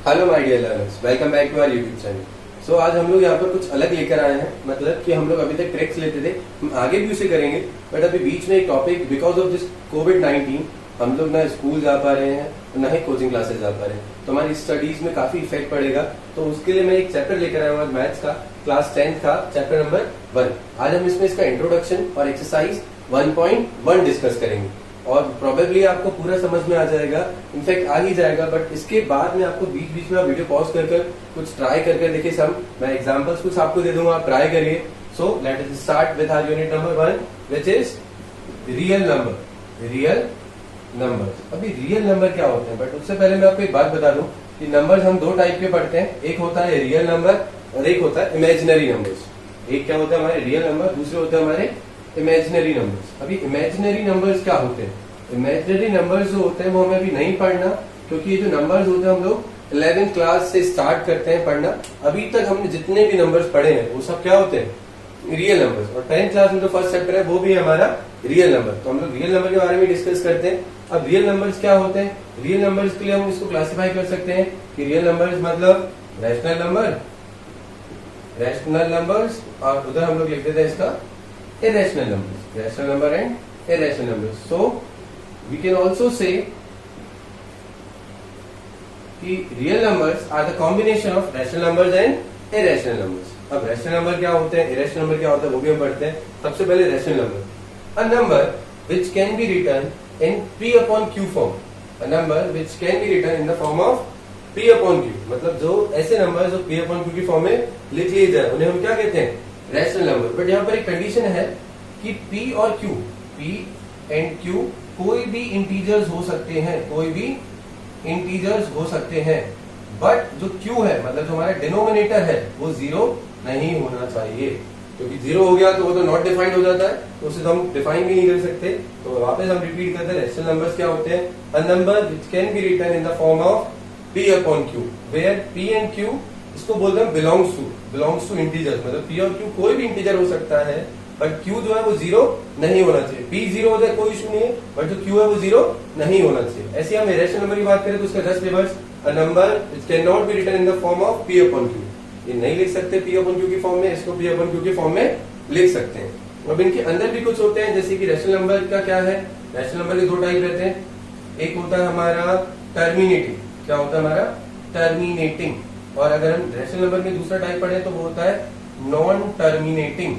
Hello my dear learners, welcome back to our YouTube channel. So आज हम लोग यहाँ पर कुछ अलग लेकर आए हैं। मतलब कि हम लोग अभी तक ट्रिक्स लेते थे, हम आगे भी उसे करेंगे, बट अभी बीच में एक टॉपिक बिकॉज ऑफ दिस कोविड-19 हम लोग ना स्कूल जा पा रहे हैं ना ही कोचिंग क्लासेस जा पा रहे हैं, तो हमारी स्टडीज में काफी इफेक्ट पड़ेगा। तो उसके लिए मैं एक चैप्टर लेकर आया हूँ मैथ्स का, क्लास 10th का चैप्टर नंबर 1। आज हम इसमें इसका इंट्रोडक्शन और एक्सरसाइज 1.1 डिस्कस करेंगे और प्रोबेबली आपको पूरा समझ में आ जाएगा, इनफैक्ट आ ही जाएगा। बट इसके बाद में आपको बीच बीच में आप वीडियो पॉज कर कुछ ट्राई करके देखिए। सब मैं एग्जांपल्स कुछ आपको दे दूंगा, आप ट्राई करिए। So let us start with our unit number 1 which is real number. Real numbers. अभी रियल नंबर क्या होते हैं, बट उससे पहले मैं आपको एक बात बता दूं कि नंबर्स हम दो टाइप के पढ़ते हैं। एक होता है रियल नंबर और एक होता है इमेजिनरी नंबर्स। एक क्या होता है हमारे रियल नंबर, दूसरे होते हैं हमारे इमेजिनरी नंबर्स। अभी इमेजिनरी नंबर्स क्या होते हैं? इमेजिनरी नंबर्स जो होते हैं वो हमें अभी नहीं पढ़ना, क्योंकि ये जो नंबर्स होते हैं हम लोग 11th क्लास से स्टार्ट करते हैं पढ़ना। अभी तक हमने जितने भी नंबर्स पढ़े हैं वो सब क्या होते हैं? Real numbers. और 10th क्लास में जो फर्स्ट चैप्टर है वो भी है हमारा रियल नंबर। तो हम लोग रियल नंबर के बारे में डिस्कस करते हैं। अब रियल नंबर्स क्या होते हैं? रियल नंबर्स के लिए हम इसको क्लासिफाई कर सकते हैं कि रियल नंबर्स मतलब रैशनल नंबर्स, और उधर हम लोग लिख देते हैं इसका irrational numbers, rational number and irrational numbers. So we can also say कि real numbers are the combination of rational numbers and irrational numbers. अब rational number क्या होते हैं, irrational number क्या होता है, वो भी हम पढ़ते हैं। सबसे पहले rational number, a number which can be written in p upon q form. A number which can be written in the form of p upon q, मतलब जो ऐसे नंबर जो p upon q की फॉर्म में लिख लिए जाए उन्हें हम क्या कहते हैं? Rational number. बट यहाँ पर एक कंडीशन है कि P और Q, P एंड Q कोई भी इंटीजर्स हो सकते हैं, कोई भी इंटीजर्स हो सकते हैं। बट जो Q है, मतलब जो हमारा डिनोमिनेटर है, वो जीरो नहीं होना चाहिए, क्योंकि जीरो हो गया तो वो तो नॉट डिफाइंड हो जाता है, तो उसे तो हम डिफाइन भी नहीं कर सकते। तो वापस हम रिपीट करते हैं, रैशनल नंबर्स क्या होते हैं? A number which can be written in the form of P upon Q, where P and Q इसको बोलते हैं बिलोंग्स टू इंटीजर। मतलब P और Q कोई भी इंटीजर हो सकता है, बट Q जो है वो जीरो नहीं होना चाहिए। P जीरो हो जाए कोई इशू नहीं है, बट जो Q है वो जीरो नहीं होना चाहिए। ऐसे हम इरेशनल नंबर की बात करें तो उसका just reverse, a number which can not be written in the form of P upon Q। ये नहीं लिख सकते P अपॉन Q की फॉर्म में, इसको P अपॉन Q की फॉर्म में लिख सकते हैं। अब इनके अंदर भी कुछ होते हैं, जैसे कि रैशनल नंबर का क्या है? रैशनल नंबर के दो टाइप रहते हैं। एक होता है हमारा टर्मिनेटिंग। क्या होता है हमारा? टर्मिनेटिंग। और अगर हम रैशनल नंबर में दूसरा टाइप पढ़े तो वो होता है नॉन टर्मिनेटिंग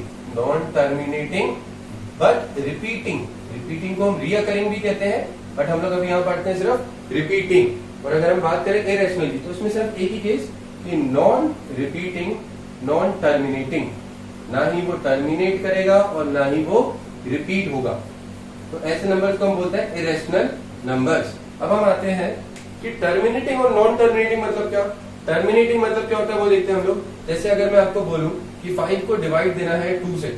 बट रिपीटिंग को हम रिकरिंग भी कहते हैं, बट हम लोग अभी यहाँ पढ़ते हैं सिर्फ रिपीटिंग। और अगर हम बात करें इरेशनल की तो उसमें सिर्फ एक ही केस कि नॉन रिपीटिंग, नॉन टर्मिनेटिंग, ना ही वो टर्मिनेट करेगा और ना ही वो रिपीट होगा। तो ऐसे नंबर्स को हम बोलते हैं इरेशनल नंबर्स। अब हम आते हैं कि टर्मिनेटिंग और नॉन टर्मिनेटिंग मतलब क्या? टर्मिनेटिंग मतलब क्या होता है वो देखते हैं हम लोग। जैसे अगर मैं आपको बोलूं कि 5 को डिवाइड देना है 2 से,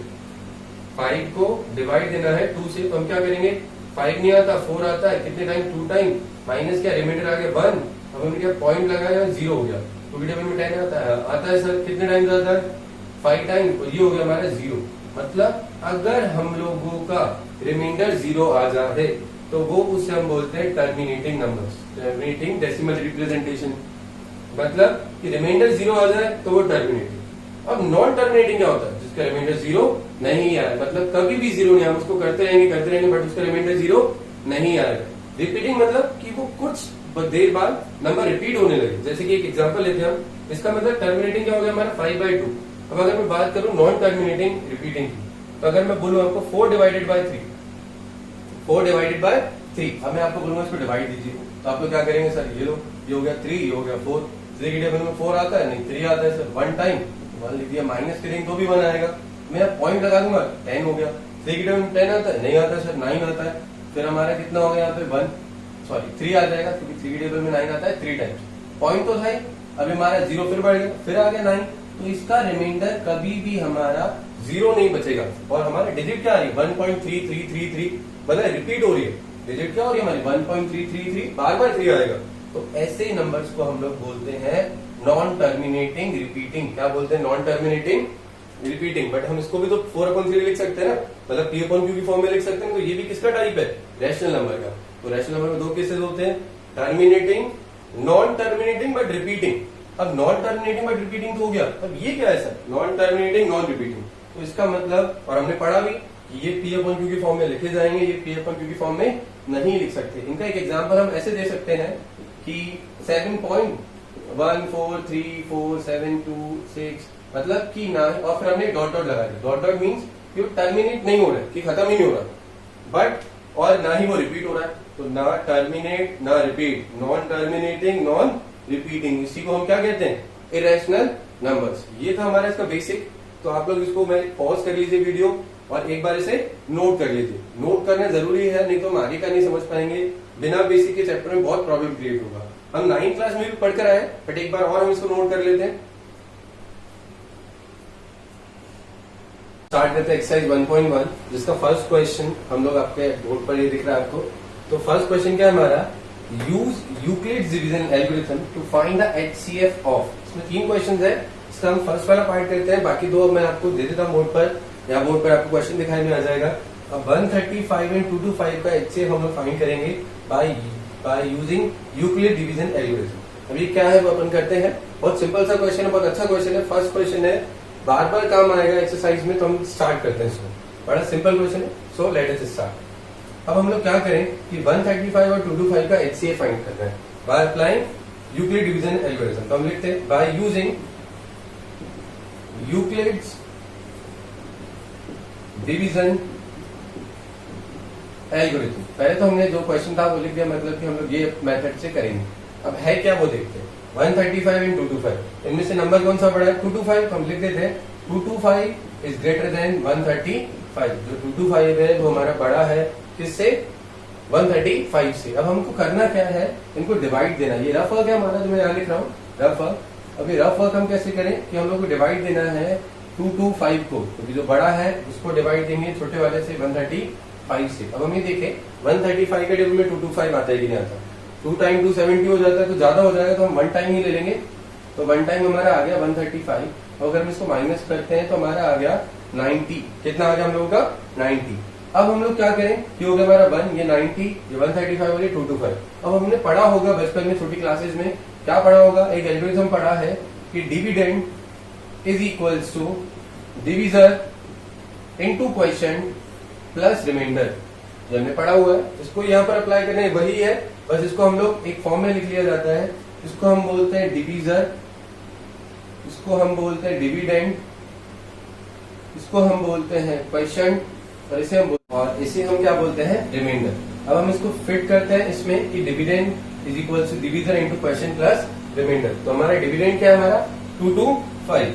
5 को डिवाइड देना है 2 से, तो हम क्या करेंगे? 5 नहीं आता, 4 आता है। कितने टाइम? 2 टाइम। माइनस क्या, रिमाइंडर आ गया 1। अब हमने क्या पॉइंट लगाया, 0 हो गया। 2 के टेबल में 10 आता है सर, कितने टाइम आता है? 5 टाइम। तो ये हो गया हमारा 0। मतलब अगर हम लोगों का रिमाइंडर 0 आ जाए तो वो उसे हम बोलते हैं terminating numbers, terminating decimal representation. मतलब कि रिमाइंडर 0 आ जाए तो वो टर्मिनेटिंग। अब नॉन टर्मिनेटिंग क्या होता है? जिसका रिमाइंडर 0 नहीं आया, मतलब कभी भी 0 नहीं आया, हम उसको करते रहेंगे बट उसका रिमाइंडर 0 नहीं आएगा। रिपीटिंग मतलब कि वो कुछ देर बाद नंबर रिपीट होने लगे। जैसे कि एक एग्जांपल लेते हैं हम, इसका मतलब टर्मिनेटिंग क्या हो गया हमारा? 5/2। अब अगर मैं बात करूं नॉन टर्मिनेटिंग रिपीटिंग की, तो अगर मैं बोलूं आपको 4 डिवाइडेड बाय 3, 4 डिवाइडेड बाय 3, अब मैं आपको बोलूंगा इसको डिवाइड दीजिए, तो आप लोग क्या करेंगे? सर ये लो, ये हो गया 3, ये हो गया 4। 3 के टेबल में 4 आता है नहीं, 3 आता है सर। 1 टाइम 1 लिख दिया, माइनस करेंगे तो भी 1 आएगा। मैं पॉइंट लगा दूंगा, 10 हो गया। 3 के टेबल में 10 आता है नहीं, आता सर 9 आता है। फिर हमारा कितना हो गया यहाँ पे? 3 आ जाएगा, क्योंकि 3 के टेबल में 9 आता है 3 टाइम्स। पॉइंट तो था ही, अभी हमारा 0 फिर बढ़ गया, फिर आ गया 9। तो इसका रिमाइंडर कभी भी हमारा 0 नहीं बचेगा। और हमारी डिजिट क्या आ रही है? 1.3333, मतलब रिपीट हो रही है। डिजिट क्या हो रही है हमारी? 1.333, बार बार 3 आएगा। तो ऐसे नंबर्स को हम लोग बोलते हैं नॉन टर्मिनेटिंग रिपीटिंग। क्या बोलते हैं? Non terminating repeating. बट हम इसको भी तो 4/3 लिख सकते हैं ना, मतलब P अपॉन Q की फॉर्म में लिख सकते हैं। तो ये भी किसका टाइप है? रैशनल नंबर का। तो रैशनल नंबर में दो केसेस होते हैं, terminating non terminating but repeating. अब नॉन टर्मिनेटिंग बट रिपीटिंग तो हो गया, अब ये क्या है sir, non terminating non repeating. तो इसका मतलब, और हमने पढ़ा भी कि ये P अपॉन Q की फॉर्म में लिखे जाएंगे, ये P अपॉन Q की फॉर्म में नहीं लिख सकते। इनका एक एग्जांपल हम ऐसे दे सकते हैं कि 7.1434726 मतलब कि ना, और फिर हमने डॉट डॉट लगा दिया। डॉट डॉट मीन्स कि वो टर्मिनेट नहीं हो रहा है, कि खत्म ही नहीं हो रहा, बट और ना ही वो रिपीट हो रहा है। तो ना टर्मिनेट ना repeat, non terminating non repeating, इसी को हम क्या कहते हैं, इरेशनल नंबर्स। ये था हमारा इसका बेसिक। तो आप लोग इसको मैं पॉज कर लीजिए वीडियो और एक बार इसे नोट कर लीजिए। नोट करना जरूरी है, नहीं तो हम आगे का नहीं समझ पाएंगे। बिना बेसिक के चैप्टर में बहुत प्रॉब्लम क्रिएट होगा। हम 9th क्लास में भी पढ़कर आए, बट एक बार और हम इसको नोट कर लेते हैं। स्टार्ट करते हैं एक्सरसाइज 1.1, जिसका फर्स्ट क्वेश्चन हम लोग आपके बोर्ड पर ये दिख रहा है आपको। तो फर्स्ट क्वेश्चन क्या है हमारा, use Euclid's division algorithm to find the HCF of. इसमें 3 क्वेश्चन है, इसका हम फर्स्ट वाला पार्ट करते हैं, बाकी 2 मैं आपको दे देता हूँ बोर्ड पर, या बोर्ड पर आपको क्वेश्चन दिखाई में आ जाएगा। अब 135 एंड 225 का HCF हम लोग फाइंड करेंगे by using Euclid division algorithm. अब ये क्या है वो अपन करते हैं। बहुत सिंपल सा क्वेश्चन है, बहुत अच्छा क्वेश्चन है, फर्स्ट क्वेश्चन है, बार बार काम आएगा एक्सरसाइज में। तो हम स्टार्ट करते हैं इसको, बड़ा सिंपल क्वेश्चन है। सो लेट अस स्टार्ट। अब हम लोग क्या करें कि 135 और 225 का HCF फाइंड करना है by applying Euclid division algorithm. तो हम लिखते हैं by using Euclid's division algorithm. पहले तो हमने जो क्वेश्चन था वो लिख दिया, मतलब कि हम लोग ये मेथड से करेंगे। अब है क्या वो देखते हैं। 135 एंड 225, इनमें से नंबर कौन सा बड़ा है, 225। तो हम लिख देते हैं 225 इज ग्रेटर देन 135। जो 225 है वो हमारा बड़ा है किससे, 135 से। अब हमको करना क्या है, इनको डिवाइड देना। ये रफ वर्क है हमारा जो मैं यहाँ लिख रहा हूँ, रफ वर्क। अभी रफ वर्क हम कैसे करें कि हम लोग को डिवाइड देना है 225 को, क्योंकि जो बड़ा है उसको डिवाइड देंगे छोटे वाले से 135 से। अब हम ये देखें 135 के टेबल में 225 आता है कि नहीं आता, 2 टाइम 270 हो जाता है, तो ज्यादा हो जाएगा, तो हम 1 टाइम ही ले लेंगे। तो 1 टाइम हमारा आ गया 135, और अगर हम इसको माइनस करते हैं तो हमारा आ गया 90। कितना आ गया हम लोगों का, 90। अब हम लोग क्या करें, ये हो गया हमारा 1, ये 90, ये 135 और ये 225। अब हमने पढ़ा होगा बचपन में छोटी क्लासेस में, क्या पढ़ा होगा, एक एल्गोरिथम पढ़ा है कि dividend is equals to divisor into quotient plus remainder. जो हमने पढ़ा हुआ है इसको यहाँ पर अप्लाई करना है, वही है, बस इसको हम लोग एक फॉर्म में लिख लिया जाता है। इसको हम बोलते हैं डिवीजर, इसको हम बोलते हैं डिविडेंड, इसको हम बोलते हैं क्वोशिएंट, और इसे हम क्या बोलते हैं, रिमाइंडर। अब हम इसको फिट करते हैं इसमें कि dividend is equal to divisor into quotient plus remainder. तो हमारा डिविडेंड क्या है, हमारा 225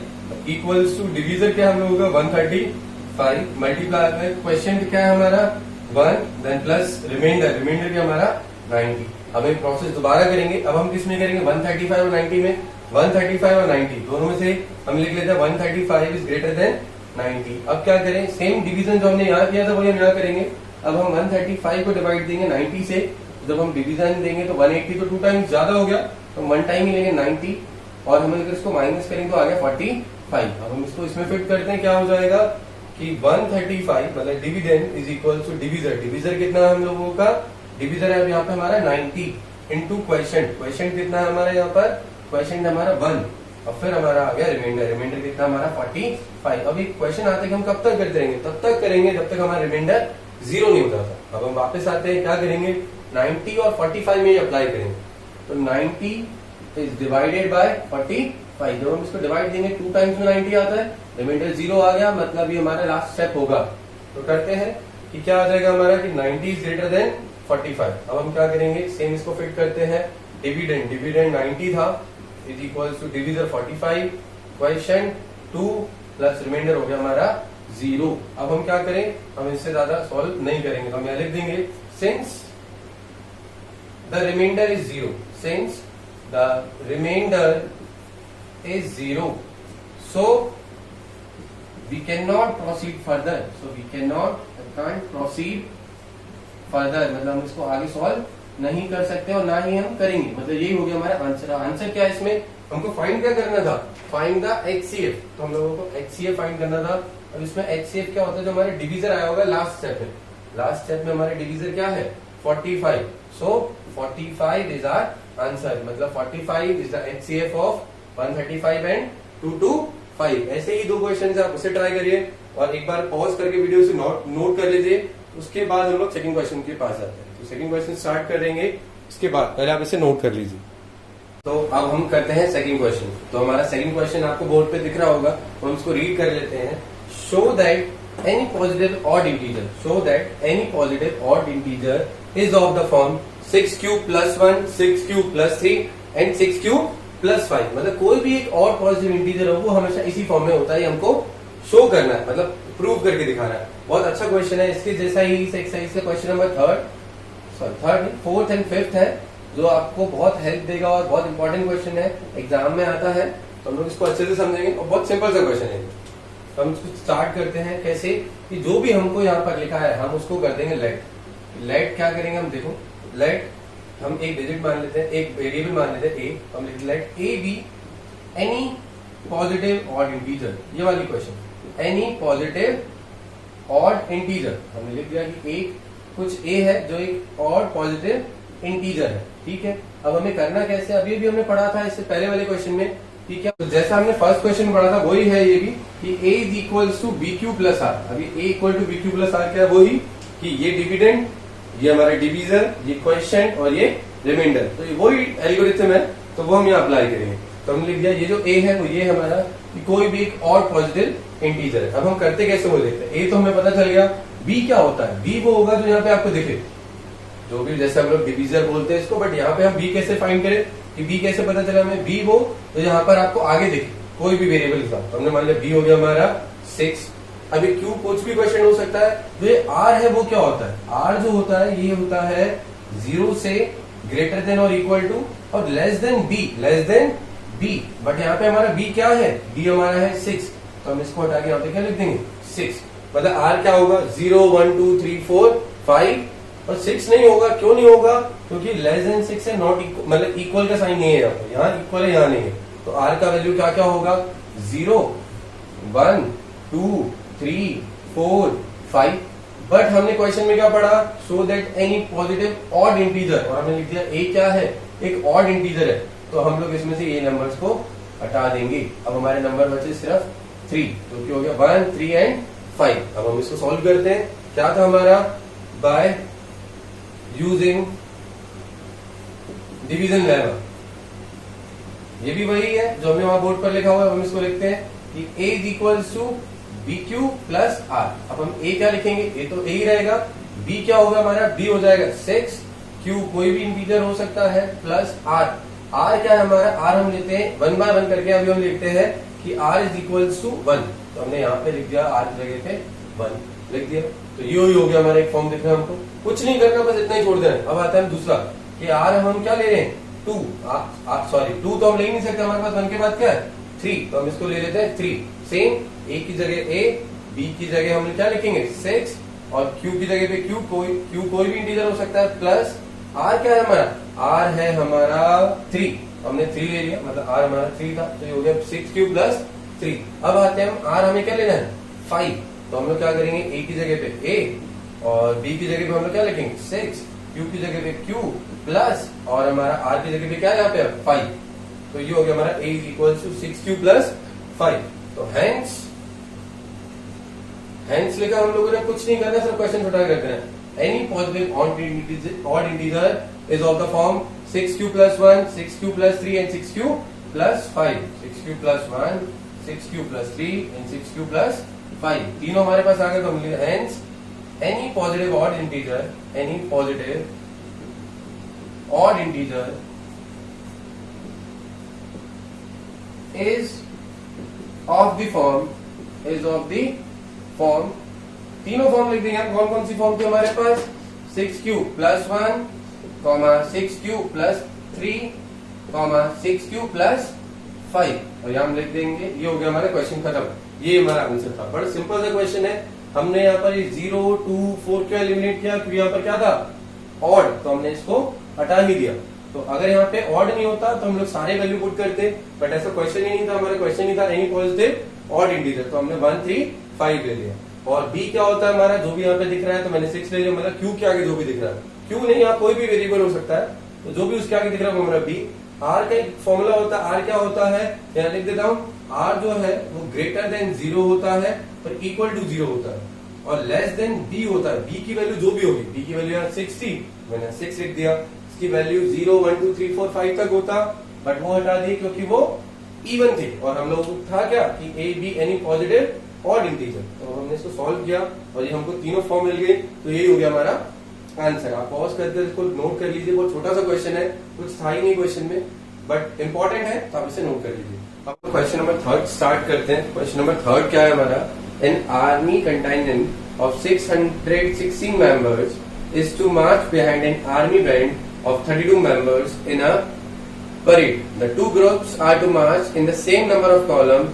इक्वल्स टू डिवीजर क्या हम लोगों का 135 मल्टीप्लाई में क्वोशिएंट क्या है हमारा 1, देन प्लस रिमाइंडर, रिमाइंडर क्या हमारा 90। अब एक प्रोसेस दोबारा करेंगे। अब हम किस में करेंगे, 135 और 90 में। 135 और 90 दोनों में से हम लिख लेते हैं 135 इज ग्रेटर देन 90। अब क्या करें, सेम डिवीजन जो हमने यहाँ किया था वही हम यहाँ करेंगे। अब हम 135 को डिवाइड देंगे 90 से, जब हम डिवीजन देंगे तो 180, तो 2 टाइम्स ज्यादा हो गया, तो 1 टाइम ही लेंगे 90, और हम अगर इसको माइनस करेंगे तो आ गया 45। अब हम इसको इसमें फिट करते हैं, क्या हो जाएगा कि 135 मतलब dividend is equal to divisor, divisor कितना है हम लोगों का, डिवीजर है यहाँ पे हमारा 90 इंटू क्वोशिएंट, क्वोशिएंट कितना है हमारा यहाँ पर, क्वोशिएंट हमारा 1, और फिर हमारा आ गया रिमाइंडर, रिमाइंडर कितना हमारा 45। अभी क्वेश्चन आते कि हम कब तक करते रहेंगे, तब तक करेंगे जब तक हमारा रिमाइंडर 0 नहीं होता था। अब हम वापस आते हैं, क्या करेंगे, 90 और 45 में ही अप्लाई करेंगे। तो 90 इज डिवाइडेड बाय 45, जब हम इसको डिवाइड देंगे 2 टाइम्स में 90 आता है, रिमाइंडर 0 आ गया, मतलब ये हमारा लास्ट स्टेप होगा। तो करते हैं कि क्या आ जाएगा हमारा कि 90 इज ग्रेटर देन 45। अब हम क्या करेंगे, सेम इसको फिट करते हैं, डिविडेंड, डिविडेंड 90 था is equals to divisor 45, quotient 2 plus remainder हो गया हमारा 0। अब हम क्या करें, हम इससे ज्यादा सॉल्व नहीं करेंगे, तो हम यहां लिख देंगे since the remainder is 0, since the remainder is 0, so we cannot proceed further, so we can't proceed further, मतलब हम इसको आगे सॉल्व नहीं कर सकते और ना ही हम करेंगे, मतलब यही हो गया हमारा आंसर। आंसर क्या है इसमें, हमको फाइंड क्या करना था, फाइंड द HCF, तो हम लोगों को HCF फाइंड करना था। अब इसमें HCF क्या होता है, जो हमारे डिवीजर आया होगा लास्ट स्टेप में, लास्ट स्टेप में हमारे डिवीजर क्या है 45, सो 45 इज आवर आंसर, मतलब 45 is the HCF of 135 and 225। ऐसे ही दो क्वेश्चन आप उसे ट्राई करिए और एक बार पॉज करके वीडियो से नोट कर लीजिए। उसके बाद हम लोग सेकंड क्वेश्चन के पास आते हैं। तो सेकंड क्वेश्चन स्टार्ट कर देंगे, इसके बाद पहले आप इसे नोट कर लीजिए। तो अब हम करते हैं सेकंड क्वेश्चन। तो हमारा सेकंड क्वेश्चन आपको बोर्ड पे दिख रहा होगा, तो हम इसको रीड कर लेते हैं। Show that any positive odd integer, show that any positive odd integer is of the form 6q + 1, 6q + 3 and 6q + 5। मतलब कोई भी एक और पॉजिटिव इंटीजर हो वो हमेशा इसी फॉर्म में होता है, हमको शो करना है, मतलब प्रूव करके दिखाना है। बहुत अच्छा क्वेश्चन है। इसके जैसा ही इस एक्सरसाइज का question number fourth and fifth है, जो आपको बहुत हेल्प देगा और बहुत इंपॉर्टेंट क्वेश्चन है, एग्जाम में आता है। तो हम लोग इसको अच्छे से समझेंगे और बहुत सिंपल सा क्वेश्चन है। तो हम इसको स्टार्ट करते हैं कैसे कि जो भी हमको यहाँ पर लिखा है हम उसको कर देंगे लेट। लेट क्या करेंगे हम, देखो लेट हम एक डिजिट मान लेते हैं, एक वेरिएबल मान लेते हैं ए, हम लिखते let A be any positive odd integer. ये वाली question, any positive odd integer हमने लिख दिया कि एक कुछ ए है जो एक और पॉजिटिव इंटीजर है, ठीक है। अब हमें करना कैसे, अभी भी हमने पढ़ा था इससे पहले वाले क्वेश्चन में, ठीक है। तो जैसा हमने फर्स्ट क्वेश्चन में पढ़ा था वही है ये भी कि a is equal to BQ + R। अभी a equal to BQ + R क्या है, वही कि ये डिविडेंड, ये हमारा डिवीजर, ये क्वेश्चन और ये रिमाइंडर। तो ये वही एल्गोरिथम है, तो वो हम यहाँ अप्लाई करेंगे। तो हमने लिख दिया ये जो a है वो ये हमारा कि कोई भी एक और पॉजिटिव इंटीजर है। अब हम करते कैसे वो देखते हैं। a तो हमें पता चल गया, b क्या होता है, b वो होगा जो यहाँ पे आपको दिखे, जो भी जैसे हम लोग डिवीजर बोलते हैं इसको, बट यहाँ पे हम b कैसे फाइंड करें कि b कैसे पता चला हमें, b वो तो यहाँ पर आपको आगे दिखे कोई भी वेरिएबल के साथ। तो हमने मान लिया b हो गया हमारा 6। अभी q कुछ भी क्वेश्चन हो सकता है। जो ये r है वो क्या होता है, r जो होता है ये होता है 0 से ग्रेटर देन और इक्वल टू और लेस देन b। बट यहाँ पे हमारा b क्या है, b हमारा है 6। तो हम इसको हटा के यहाँ पे क्या लिख देंगे 6। मतलब r क्या होगा 0, 1, 2, 3, 4, 5 और 6 नहीं होगा। क्यों नहीं होगा, क्योंकि लेस देन 6 है, नॉट इक्वल, मतलब इक्वल का साइन नहीं है यहाँ पर, यहाँ इक्वल है यहाँ नहीं है। तो r का वैल्यू क्या क्या होगा 0, 1, 2, 3, 4, 5। बट हमने क्वेश्चन में क्या पढ़ा, show that any positive odd integer, और हमने लिख दिया a क्या है, एक ऑड इंटीजर है। तो हम लोग इसमें से ये नंबर्स को हटा देंगे। अब हमारे नंबर बचे सिर्फ 3, तो क्या हो गया 1, 3 एंड 5। अब हम इसको सॉल्व करते हैं। क्या था हमारा, बाय यूजिंग डिवीजन लेमा। ये भी वही है जो हमने वहां बोर्ड पर लिखा हुआ है। हम इसको लिखते हैं कि a is equal to BQ + R। अब हम a क्या लिखेंगे, a तो a ही रहेगा, b क्या होगा हमारा, b हो जाएगा 6, q कोई भी इंटीजर हो सकता है प्लस r। r क्या है हमारा, r हम लेते हैं 1 बाय 1 करके। अभी हम लिखते हैं कि r इज इक्वल टू 1। तो हमने यहाँ पे लिख दिया r की जगह पे 1 लिख दिया। तो ये ही हो गया हमारा एक फॉर्म दिख रहा है हमको, कुछ नहीं करना, बस इतना ही छोड़ देना। अब आता है दूसरा कि r हम क्या ले रहे हैं 2, सॉरी 2 तो हम ले ही नहीं सकते, हमारे पास 1 के बाद क्या है 3। तो हम इसको ले लेते हैं 3। सेम a की जगह a, b की जगह हम क्या लिखेंगे 6 और q की जगह पे q कोई भी इंटीजर हो सकता है प्लस r क्या है हमारा, r है हमारा 3। हमने 3 ले लिया, मतलब r हमारा 3 था, तो ये हो गया 6q + 3। अब आते हैं हम r हमें क्या लेना है 5। तो हम लोग क्या करेंगे a की जगह पे a और b की जगह पे हम लोग क्या लिखेंगे 6, q की जगह पे q प्लस और हमारा r की जगह पे क्या है यहाँ पे 5। तो ये हो गया हमारा a is equal to 6q + 5। तो हेंस लिखा हम लोगों ने, कुछ नहीं करना, सिर्फ क्वेश्चन उठा के रखना है। Any positive odd integer is of the form 6q + 1, 6q + 3 and 6q + 5। 6q + 1, 6q + 3 and 6q + 5 तीनों हमारे पास आ गए। तो हम लिखेंगे hence any positive odd integer, any positive odd integer is of the form, तीनों फॉर्म लिख देंगे। कौन कौन सी फॉर्म थी हमारे पास, 6q + 1, 6q + 3, 6q + 5। और यहाँ हम लिख देंगे, ये हो गया हमारा क्वेश्चन खत्म। ये हमारा आंसर था। बड़ा सिंपल सा क्वेश्चन है। हमने यहाँ पर 0, 2, 4 क्यों एलिमिनेट किया, क्योंकि यहाँ पर क्या था ऑड, तो हमने इसको हटा ही दिया। तो अगर यहाँ पे ऑड नहीं होता तो हम लोग सारे वैल्यू पुट करते, बट ऐसा क्वेश्चन ही नहीं था। हमारा क्वेश्चन ही था एनी पॉजिटिव ऑड इंटीजर, तो हमने 1, 3, 5 ले लिया। और b क्या होता है हमारा, जो भी यहाँ पे दिख रहा है, तो मैंने 6 ले लिया। मतलब q के आगे जो भी दिख रहा है, q नहीं, यहाँ कोई भी वेरिएबल हो सकता है, तो जो भी उसके आगे दिख रहा है वो हमारा बी। आर का एक फॉर्मूला होता है, आर क्या होता है यहाँ लिख देता हूं, आर जो है वो ग्रेटर देन 0 होता है पर इक्वल टू 0 होता है, और लेस देन बी होता है। बी की वैल्यू जो भी होगी, बी की वैल्यू यहाँ 6 थी, मैंने 6 लिख दिया, इसकी वैल्यू 0 1 2 3 4 5 तक होता, बट वो हटा दी क्योंकि वो इवन थे, और हम लोग था क्या कि ए बी एनी पॉजिटिव और इंटीजर। तो हमने इसको सॉल्व किया और ये हमको तीनों फॉर्म मिल गए, तो यही हो गया हमारा आंसर। आप पॉज करके इसको नोट कर लीजिए, बहुत छोटा सा क्वेश्चन है, कुछ था ही नहीं क्वेश्चन में, बट इंपॉर्टेंट है तो आप इसे नोट कर लीजिए। अब क्वेश्चन नंबर 3 स्टार्ट करते हैं। क्वेश्चन नंबर 3 क्या है हमारा, an army contingent of 616 members is to march behind an army band of 32 members in a parade. The two groups are to march in the same number of columns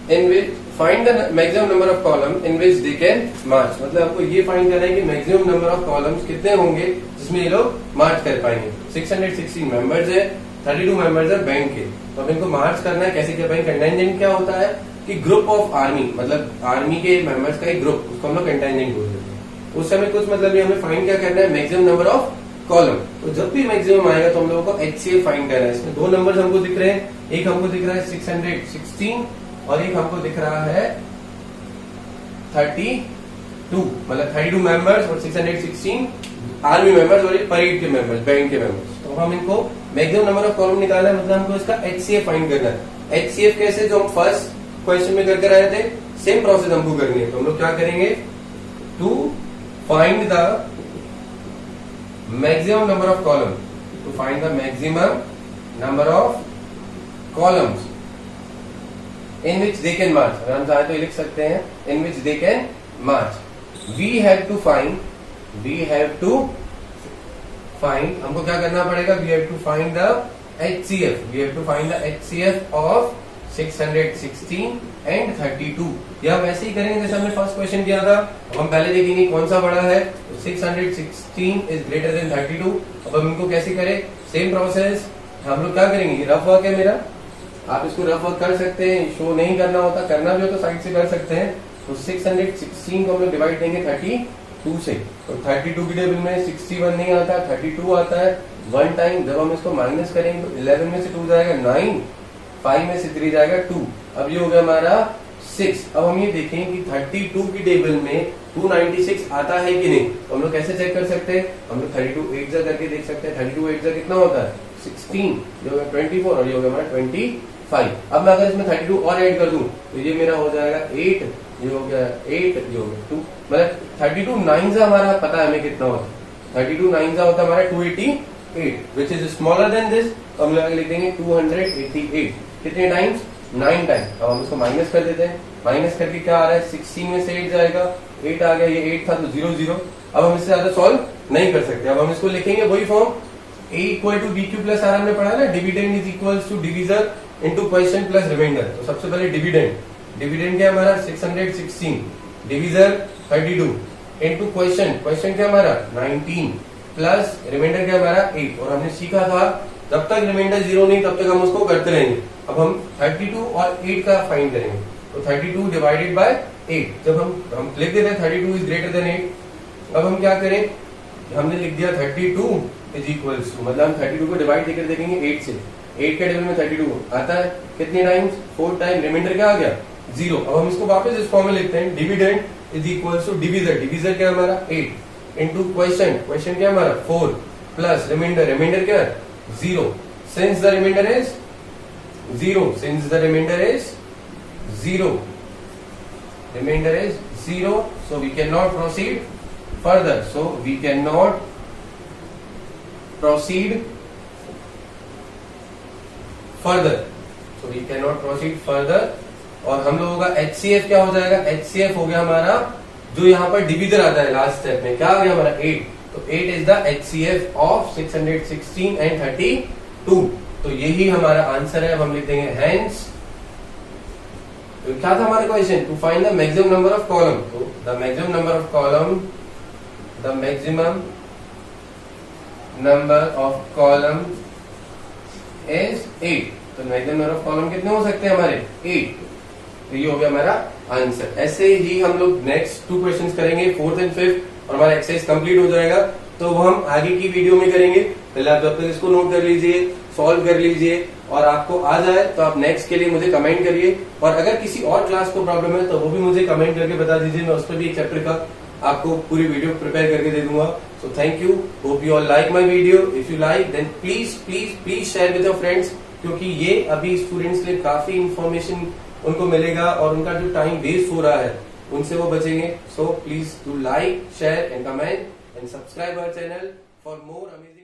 in which find the maximum number of columns in which they can march. मतलब आपको ये find करना है कि maximum number of columns कितने होंगे जिसमें ये लोग मार्च कर पाएंगे। 616 मेंबर्स है, 32 मेंबर्स है बैंक के, तो अब इनको मार्च करना है, कैसे कर पाएंगे। कंटाइजेंट क्या होता है कि ग्रुप ऑफ आर्मी, मतलब आर्मी के मेंबर्स का एक ग्रुप, उसको हम लोग कंटाइजेंट बोलते हैं। उस समय कुछ मतलब नहीं, हमें फाइंड क्या करना है, मैक्सिमम नंबर ऑफ कॉलम। तो जब भी मैक्सिमम आएगा तो हम लोगों को HCF फाइंड करना है। इसमें दो नंबर्स हमको दिख रहे हैं, एक हमको दिख रहा है 616 और एक हमको दिख रहा है 32, मतलब 32 मेंबर्स और 616 आर्मी मेंबर्स और ये परेड के मेंबर्स, बैंक के मेंबर्स। तो हम इनको मैक्सिमम नंबर ऑफ कॉलम निकालना है, मतलब हमको इसका HCF फाइंड करना है। HCF कैसे, जो हम फर्स्ट क्वेश्चन में करके आए थे, सेम प्रोसेस हमको करनी है। तो हम लोग क्या करेंगे, to find the maximum number of columns, to find the maximum number of columns in which they can march। अगर हम चाहे तो लिख सकते हैं in which they can march। we have to find हमको क्या करना पड़ेगा, we have to find the HCF of 616 and 32। या वैसे ही करेंगे जैसे हमने फर्स्ट क्वेश्चन किया था। अब हम पहले देखेंगे कौन सा बड़ा है, तो 616 इज ग्रेटर देन 32। अब हम इनको कैसे करें, सेम प्रोसेस। हम लोग क्या करेंगे, ये रफ वर्क है मेरा, आप इसको रफ वर्क कर सकते हैं, शो नहीं करना होता, करना भी हो तो साइड से कर सकते हैं। तो 616 को हम लोग डिवाइड देंगे 32 से, तो 32 की टेबल में 61 नहीं आता, 32 आता है। वन टाइम जब हम इसको माइनस करेंगे तो 11 में से 2 जाएगा 9, 5 में से 3 जाएगा 2, अब ये हो गया हमारा 6। अब हम ये देखें कि 32 की टेबल में 296 आता है कि नहीं, तो हम लोग कैसे चेक कर सकते हैं, हम लोग 32 8 जा करके देख सकते हैं। 32 8 जा कितना होता है 16, ये हो गया 24 और ये हो गया हमारा 25। अब मैं अगर इसमें 32 और ऐड कर दूं तो ये मेरा हो जाएगा 8, ये हो गया 8, ये हो गया 2, मतलब 32 9 जा हमारा पता है हमें कितना होता है। 32 9 जा होता है हमारा 288 which is smaller than this, तो हम लोग लिख देंगे 288। कितने टाइम्स, 9 टाइम। अब हम इसको माइनस कर देते हैं, माइनस करके क्या आ रहा है, 16 में से 8 जाएगा, 8 आ गया, ये 8 था तो 0 0। अब हम इससे ज्यादा सॉल्व नहीं कर सकते। अब हम इसको लिखेंगे वही form, A equal to BQ plus R हमने पढ़ा ना, dividend is equal to divisor into question plus remainder. तो सबसे पहले डिविडेंड क्या हमारा 616 डिविजर 32 इनटू क्वेश्चन क्या हमारा 19 प्लस रिमाइंडर क्या हमारा 8। और हमने सीखा था जब तक रिमाइंडर 0 नहीं तब तक हम उसको करते रहेंगे। अब हम 32 और 8 का फाइंड करेंगे, तो 32 डिवाइडेड बाय 8। जब हम लिख देते हैं 32 इज ग्रेटर देन 8। अब हम क्या करें, हमने लिख दिया 32 इज इक्वल टू, मतलब हम 32 को डिवाइड देकर देखेंगे 8 से। 8 के टेबल में 32 आता है कितने टाइम्स, 4 टाइम, रिमाइंडर क्या आ गया 0। अब हम इसको वापस इस फॉर्म में लिखते हैं, dividend is equal to divisor क्या हमारा 8 इनटू क्वेश्चन क्या हमारा 4 प्लस रिमाइंडर क्या 0। Since the remainder is 0, so we cannot proceed further, और हम लोगों का HCF क्या हो जाएगा, HCF हो गया हमारा जो यहाँ पर डिविजर आता है लास्ट स्टेप में, क्या आ गया हमारा 8। तो 8 is the HCF of 616 and 32। तो यही हमारा आंसर है। अब हम लिख देंगे हेंस, तो क्या था हमारा question, to find the maximum number of column. तो the maximum number of column is 8। तो मैक्सिमम नंबर ऑफ कॉलम कितने हो सकते हैं हमारे 8। तो ये हो गया हमारा आंसर। ऐसे ही हम लोग नेक्स्ट 2 क्वेश्चंस करेंगे, 4th एंड 5th, और हमारा एक्सरसाइज कंप्लीट हो जाएगा। तो वो हम आगे की वीडियो में करेंगे। पहले आप जब तक इसको नोट कर लीजिए, सॉल्व कर लीजिए, और आपको आ जाए तो आप नेक्स्ट के लिए मुझे कमेंट करिए। और अगर किसी और क्लास को प्रॉब्लम है तो वो भी मुझे कमेंट करके बता दीजिए, मैं उस पर भी एक चैप्टर का आपको पूरी वीडियो प्रिपेयर करके दे दूंगा। So thank you, hope you all like my video. If you like then please please please share with your friends, क्योंकि ये अभी स्टूडेंट्स के लिए काफी इंफॉर्मेशन उनको मिलेगा और उनका जो टाइम वेस्ट हो रहा है उनसे वो बचेंगे। So please do like, share and comment and subscribe our channel for more amazing